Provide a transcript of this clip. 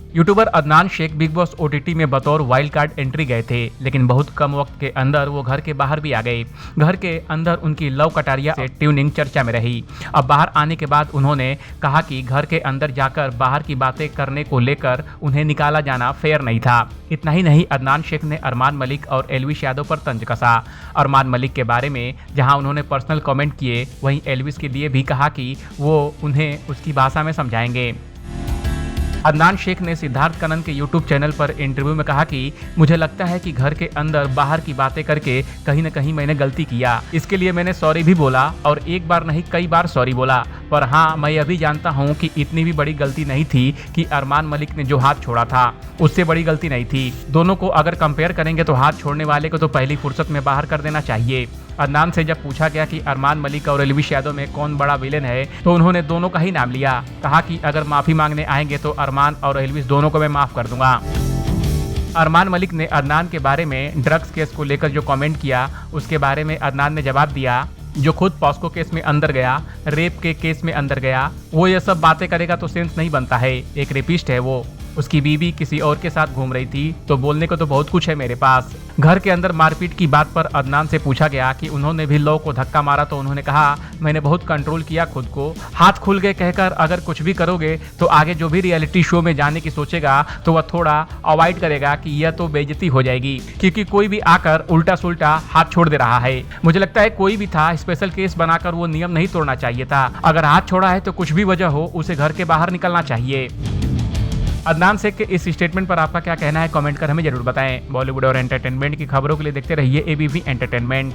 YouTuber Adnan Shaikh Bigg Boss OTT में बतौर wild card entry गए थे, लेकिन बहुत कम वक्त के अंदर वो घर के बाहर भी आ गए। घर के अंदर उनकी लव कटारिया से ट्यूनिंग चर्चा में रही। अब बाहर आने के बाद उन्होंने कहा कि घर के अंदर जाकर बाहर की बातें करने को लेकर उन्हें निकाला जाना फेयर नहीं था। इतना ही नहीं, अदनान शेख ने अरमान मलिक और एल्विश यादव पर तंज कसा। अरमान मलिक के बारे में जहां उन्होंने पर्सनल कमेंट किए, वहीं एल्विश के लिए भी कहा कि वो उन्हें उसकी भाषा में समझाएंगे। अदनान शेख ने सिद्धार्थ कनन के यूट्यूब चैनल पर इंटरव्यू में कहा कि मुझे लगता है कि घर के अंदर बाहर की बातें करके कहीं न कहीं मैंने गलती किया। इसके लिए मैंने सॉरी भी बोला और एक बार नहीं कई बार सॉरी बोला। पर हाँ, मैं यह भी जानता हूँ कि इतनी भी बड़ी गलती नहीं थी कि अरमान मलिक ने जो हाथ छोड़ा था उससे बड़ी गलती नहीं थी। दोनों को अगर कंपेयर करेंगे तो हाथ छोड़ने वाले को तो पहली फुर्सत में बाहर कर देना चाहिए। अदनान से जब पूछा गया कि अरमान मलिक और एल्विश यादव में कौन बड़ा विलेन है, तो उन्होंने दोनों का ही नाम लिया। कहा कि अगर माफी मांगने आएंगे तो अरमान और एल्विश दोनों को मैं माफ कर दूंगा। अरमान मलिक ने अदनान के बारे में ड्रग्स केस को लेकर जो कमेंट किया, उसके बारे में अदनान ने जवाब दिया, जो खुद पॉस्को केस में अंदर गया, रेप के केस में अंदर गया, वो ये सब बातें करेगा तो सेंस नहीं बनता है। एक रेपिस्ट है वो, उसकी बीवी किसी और के साथ घूम रही थी, तो बोलने को तो बहुत कुछ है मेरे पास। घर के अंदर मारपीट की बात पर अदनान से पूछा गया कि उन्होंने भी लौ को धक्का मारा, तो उन्होंने कहा मैंने बहुत कंट्रोल किया खुद को, हाथ खुल गए कहकर अगर कुछ भी करोगे तो आगे जो भी रियलिटी शो में जाने की सोचेगा तो वह थोड़ा अवॉइड करेगा कि यह तो बेइज्जती हो जाएगी, क्योंकि कोई भी आकर उल्टा सुल्टा हाथ छोड़ दे रहा है। मुझे लगता है कोई भी था, स्पेशल केस बनाकर वो नियम नहीं तोड़ना चाहिए था। अगर हाथ छोड़ा है तो कुछ भी वजह हो, उसे घर के बाहर निकलना चाहिए। अदनान शेख के इस स्टेटमेंट पर आपका क्या कहना है, कमेंट कर हमें जरूर बताएं। बॉलीवुड और एंटरटेनमेंट की खबरों के लिए देखते रहिए एबीपी एंटरटेनमेंट।